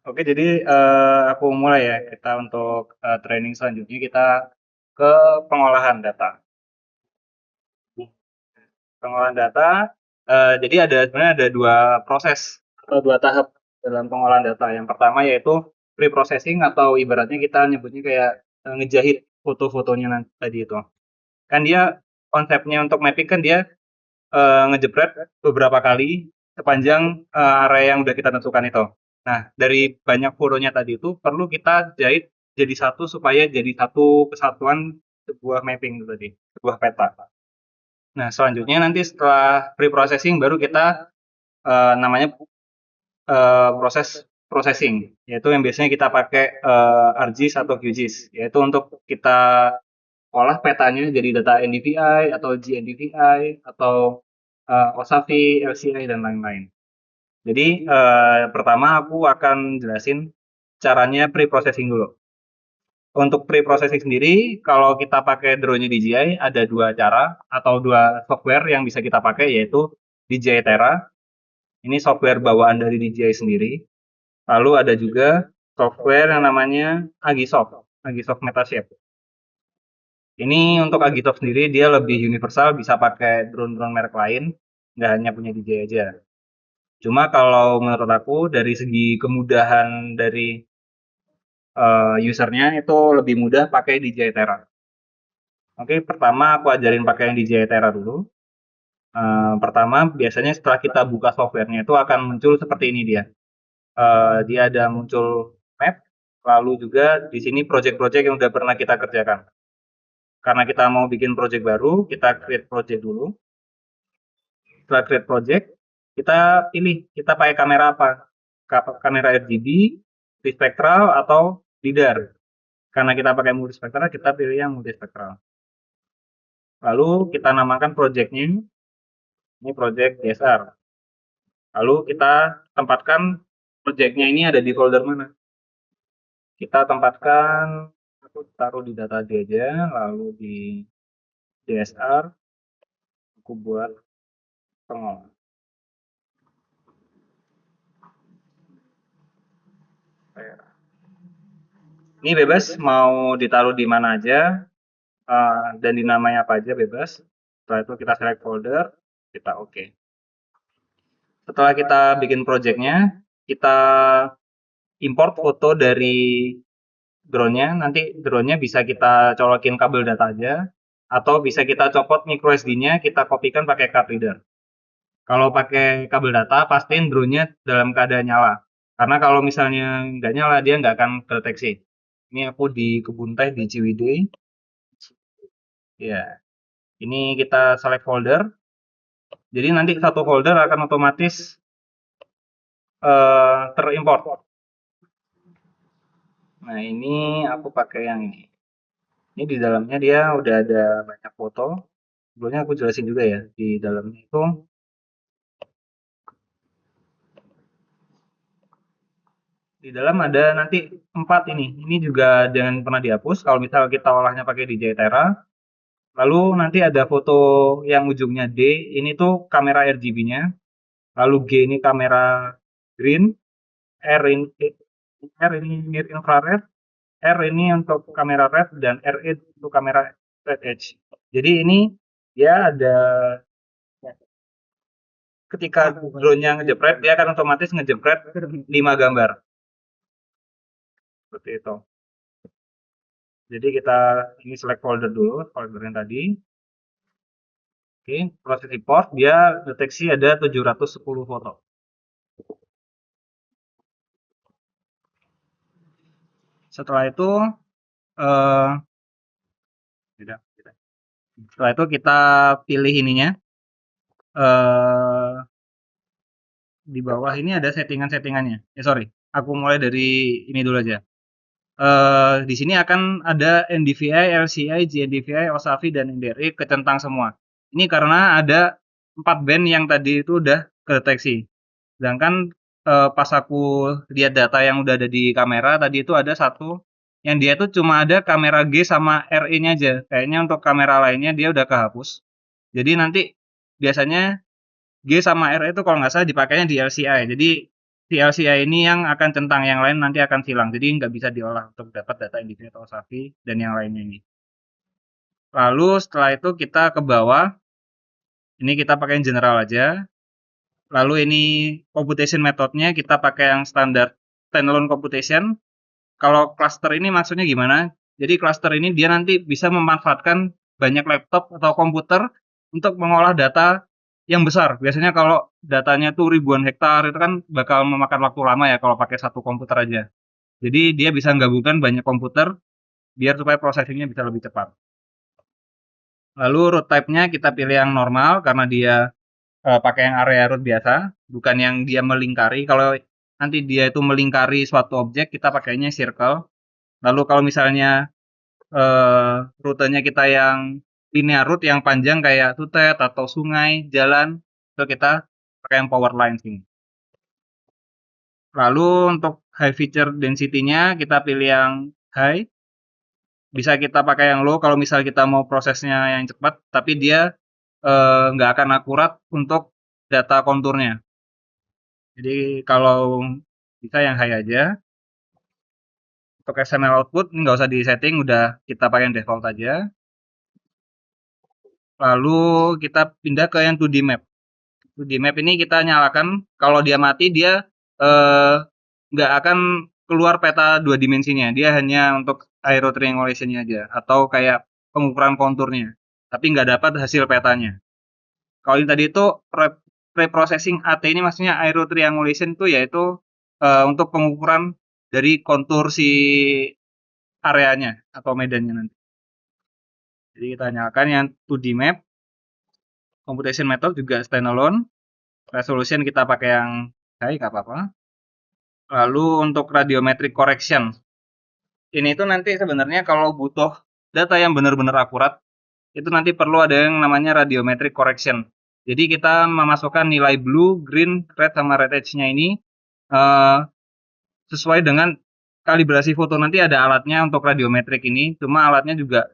Oke, jadi aku mulai ya. Kita untuk training selanjutnya kita ke pengolahan data. Pengolahan data, jadi sebenarnya ada dua proses atau dua tahap dalam pengolahan data. Yang pertama yaitu pre-processing atau ibaratnya kita nyebutnya kayak ngejahit foto-fotonya nanti tadi itu. Kan dia konsepnya untuk mapping kan dia ngejepret beberapa kali sepanjang area yang udah kita tentukan itu. Nah, dari banyak fotonya tadi itu perlu kita jahit jadi satu supaya jadi satu kesatuan sebuah mapping itu tadi, sebuah peta. Nah, selanjutnya nanti setelah pre-processing baru kita namanya proses processing, yaitu yang biasanya kita pakai ArcGIS atau QGIS, yaitu untuk kita olah petanya jadi data NDVI atau GNDVI atau OSAFI, LCI, dan lain-lain. Jadi pertama aku akan jelasin caranya pre-processing dulu. Untuk pre-processing sendiri, kalau kita pakai drone-nya DJI, ada dua cara atau dua software yang bisa kita pakai, yaitu DJI Terra. Ini software bawaan dari DJI sendiri. Lalu ada juga software yang namanya Agisoft, Agisoft Metashape. Ini untuk Agisoft sendiri dia lebih universal, bisa pakai drone-drone merek lain, nggak hanya punya DJI aja. Cuma kalau menurut aku dari segi kemudahan dari usernya itu lebih mudah pakai DJI Terra. Oke, pertama aku ajarin pakai yang DJI Terra dulu. Pertama, biasanya setelah kita buka softwarenya itu akan muncul seperti ini dia. Dia ada muncul map, lalu juga di sini project-project yang udah pernah kita kerjakan. Karena kita mau bikin project baru, kita create project dulu. Setelah create project, kita pilih kita pakai kamera apa. Kamera RGB, multispektral, atau LiDAR. Karena kita pakai multispektral, kita pilih yang multispektral. Lalu kita namakan projectnya, ini project DSR. Lalu kita tempatkan projectnya ini ada di folder mana. Kita tempatkan, aku taruh di data aja, lalu di DSR, aku buat pengolahan. Ini bebas mau ditaruh di mana aja dan dinamai apa aja bebas. Setelah itu kita select folder, kita oke. Setelah kita bikin projectnya, kita import foto dari drone-nya. Nanti drone-nya bisa kita colokin kabel data aja, atau bisa kita copot micro SD-nya, kita kopikan pakai card reader. Kalau pakai kabel data, pastiin drone-nya dalam keadaan nyala. Karena kalau misalnya nggak nyala, dia nggak akan terdeteksi. Ini aku di kebun teh di Ciwidey. Ya, ini kita select folder. Jadi nanti satu folder akan otomatis terimport. Nah, ini aku pakai yang ini. Ini di dalamnya dia udah ada banyak foto. Sebelumnya aku jelasin juga ya, di dalamnya itu di dalam ada nanti 4 ini. Ini juga jangan pernah dihapus kalau misal kita olahnya pakai DJI Terra. Lalu nanti ada foto yang ujungnya D, ini tuh kamera RGB-nya. Lalu G ini kamera green, R ini near infrared, R ini untuk kamera red, dan RE untuk kamera red edge. Jadi ini dia ada ketika drone-nya ngejepret, dia akan otomatis ngejepret 5 gambar. Seperti itu. Jadi kita ini select folder dulu, folder yang tadi. Oke, proses import dia deteksi ada 710 foto. Setelah itu eh, setelah itu kita pilih ininya. Di bawah ini ada settingan-settingannya. Sorry, aku mulai dari ini dulu aja. Di sini akan ada NDVI, LCI, GNDVI, OSAFI, dan NDRI kecentang semua. Ini karena ada 4 band yang tadi itu udah kedeteksi. Sedangkan pas aku lihat data yang udah ada di kamera tadi itu ada satu yang dia tuh cuma ada kamera G sama RE-nya aja. Kayaknya untuk kamera lainnya dia udah kehapus. Jadi nanti biasanya G sama RE itu kalau nggak salah dipakainya di LCI. Jadi VLCI ini yang akan centang, yang lain nanti akan silang. Jadi nggak bisa diolah untuk dapat data NDVI atau OSAVI dan yang lainnya ini. Lalu setelah itu kita ke bawah, ini kita pakai yang general aja. Lalu ini computation methodnya kita pakai yang standar standalone computation. Kalau cluster ini maksudnya gimana? Jadi cluster ini dia nanti bisa memanfaatkan banyak laptop atau komputer untuk mengolah data yang besar. Biasanya kalau datanya tuh ribuan hektar itu kan bakal memakan waktu lama ya kalau pakai satu komputer aja. Jadi dia bisa menggabungkan banyak komputer biar supaya processingnya bisa lebih cepat. Lalu root type-nya kita pilih yang normal karena dia pakai yang area root biasa, bukan yang dia melingkari. Kalau nanti dia itu melingkari suatu objek, kita pakainya circle. Lalu kalau misalnya rutenya kita yang linear root yang panjang kayak tutet atau sungai, jalan, itu kita pakai yang power line sini. Lalu untuk high feature density-nya kita pilih yang high. Bisa kita pakai yang low kalau misal kita mau prosesnya yang cepat, tapi dia nggak akan akurat untuk data konturnya. Jadi kalau bisa yang high aja. Untuk XML output ini nggak usah di setting, udah kita pakai yang default aja. Lalu kita pindah ke yang 2D map. 2D map ini kita nyalakan, kalau dia mati dia eh, nggak akan keluar peta dua dimensinya. Dia hanya untuk aero triangulation-nya aja, atau kayak pengukuran konturnya. Tapi nggak dapat hasil petanya. Kalau yang tadi itu pre-processing AT ini maksudnya aero triangulation itu yaitu untuk pengukuran dari kontur si areanya atau medannya nanti. Jadi kita nyalakan yang 2D map, computation method juga standalone, resolution kita pakai yang high, nggak apa-apa. Lalu untuk radiometric correction, ini tuh nanti sebenarnya kalau butuh data yang benar-benar akurat, itu nanti perlu ada yang namanya radiometric correction. Jadi kita memasukkan nilai blue, green, red, sama red edge-nya ini uh, sesuai dengan kalibrasi foto. Nanti ada alatnya untuk radiometrik ini, cuma alatnya juga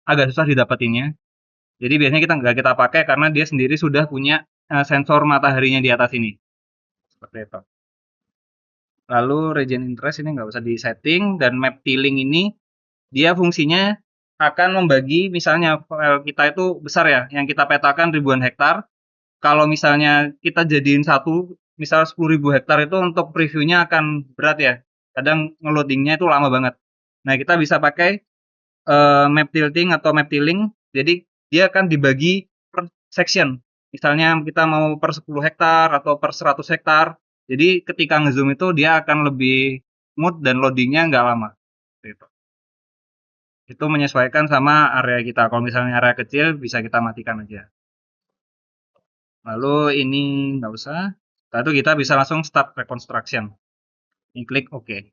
agak susah didapetinnya. Jadi biasanya kita nggak kita pakai karena dia sendiri sudah punya sensor mataharinya di atas ini. Seperti itu. Lalu region interest ini nggak usah di setting, dan map tiling ini dia fungsinya akan membagi, misalnya file kita itu besar ya, yang kita petakan ribuan hektar. Kalau misalnya kita jadiin satu, misal 10.000 hektar itu untuk previewnya akan berat ya. Kadang ngeloadingnya itu lama banget. Nah kita bisa pakai map tilting atau map tiling. Jadi dia akan dibagi per section. Misalnya kita mau per 10 hektar atau per 100 hektar. Jadi ketika ngezoom itu dia akan lebih smooth dan loadingnya nggak lama. Gitu. Itu menyesuaikan sama area kita. Kalau misalnya area kecil bisa kita matikan aja. Lalu ini nggak usah. Lalu kita bisa langsung start reconstruction. Ini klik OK.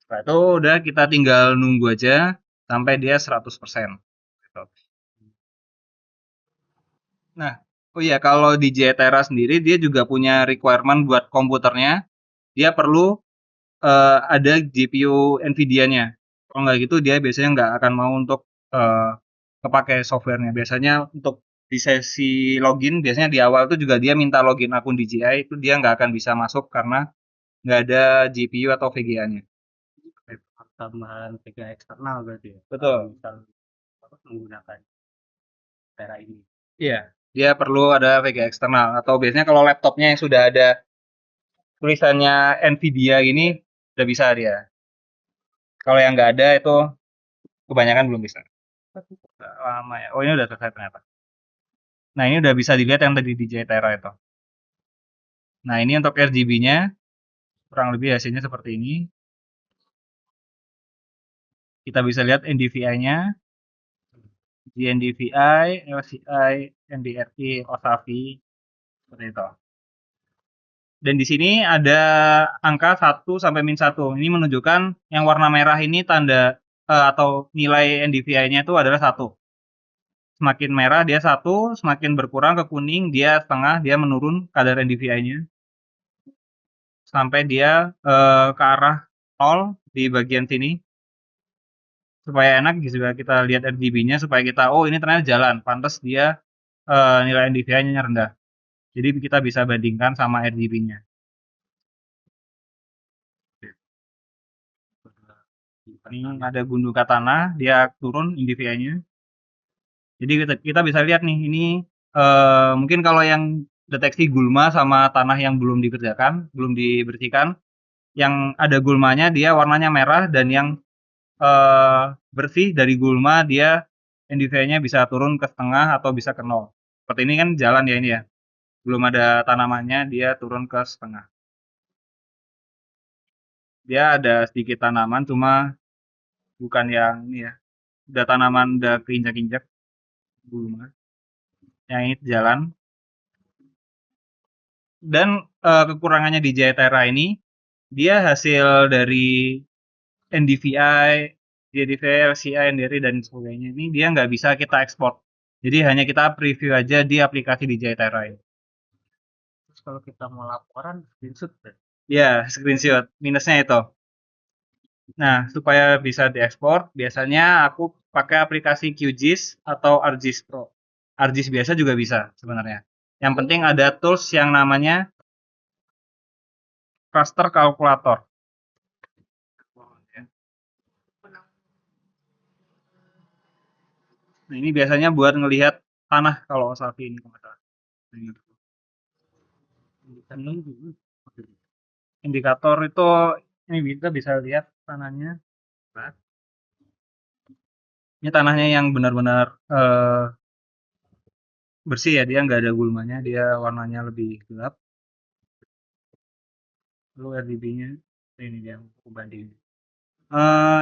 Setelah itu udah kita tinggal nunggu aja sampai dia 100%. Gitu. Nah, oh iya, kalau di JTera sendiri dia juga punya requirement buat komputernya. Dia perlu ada GPU NVIDIA-nya. Kalau nggak gitu dia biasanya nggak akan mau untuk kepakai softwarenya. Biasanya untuk di sesi login, biasanya di awal tuh juga dia minta login akun DJI, itu dia nggak akan bisa masuk karena nggak ada GPU atau VGA-nya. Tambahan VGA eksternal berarti ya? Betul. Misal menggunakan Tera ini. Iya, dia perlu ada VGA eksternal, atau biasanya kalau laptopnya yang sudah ada tulisannya NVIDIA ini udah bisa dia. Kalau yang nggak ada itu kebanyakan belum bisa. Lama ya. Oh ini udah selesai ternyata. Nah ini udah bisa dilihat yang tadi di JTera itu. Nah ini untuk RGB-nya kurang lebih hasilnya seperti ini. Kita bisa lihat NDVI-nya, GNDVI, LCI, NDRI, OSAVI, seperti itu. Dan di sini ada angka 1 sampai min 1. Ini menunjukkan yang warna merah ini tanda atau nilai NDVI-nya itu adalah 1. Semakin merah dia 1, semakin berkurang ke kuning dia setengah, dia menurun kadar NDVI-nya. Sampai dia ke arah 0 di bagian sini. Supaya enak juga kita lihat RGB-nya supaya kita, oh ini ternyata jalan, pantas dia nilai NDVI-nya rendah. Jadi kita bisa bandingkan sama RGB-nya. Ini ada gundu katana, dia turun NDVI-nya. Jadi kita bisa lihat nih, ini mungkin kalau yang deteksi gulma sama tanah yang belum dikerjakan, belum dibersihkan, yang ada gulmanya dia warnanya merah, dan yang bersih dari gulma dia NDVI-nya bisa turun ke setengah atau bisa ke nol. Seperti ini kan jalan ya, ini ya. Belum ada tanamannya, dia turun ke setengah. Dia ada sedikit tanaman, cuma bukan yang ini ya. Udah tanaman udah keinjak-injak gulma. Yang ini jalan. Dan kekurangannya di Jayatera ini, dia hasil dari NDVI, JDVI, LCI, NDRI, dan sebagainya ini dia nggak bisa kita ekspor. Jadi hanya kita preview aja di aplikasi di Jayatera ini. Terus kalau kita mau laporan, screenshot deh. Ya, screenshot. Minusnya itu. Nah, supaya bisa diekspor, biasanya aku pakai aplikasi QGIS atau ArcGIS Pro. ArcGIS biasa juga bisa sebenarnya. Yang penting ada tools yang namanya Raster Calculator. Nah, ini biasanya buat ngelihat tanah kalau sapi ini kalau nggak salah. Indikator itu ini kita bisa lihat tanahnya. Ini tanahnya yang benar-benar bersih ya, dia nggak ada gulmanya, dia warnanya lebih gelap. Lalu RGB-nya ini dia aku banding.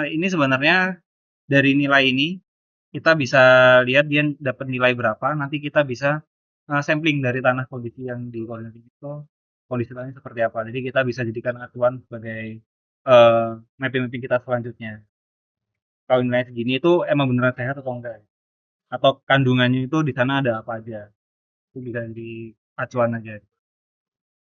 Ini sebenarnya dari nilai ini kita bisa lihat dia dapat nilai berapa. Nanti kita bisa sampling dari tanah kondisi yang di koordinat itu, kondisi tanahnya seperti apa. Jadi kita bisa jadikan acuan sebagai mapping-mapping kita selanjutnya. Kalau nilai segini itu emang beneran sehat atau enggak? Atau kandungannya itu di sana ada apa aja? Itu bisa jadi acuan aja.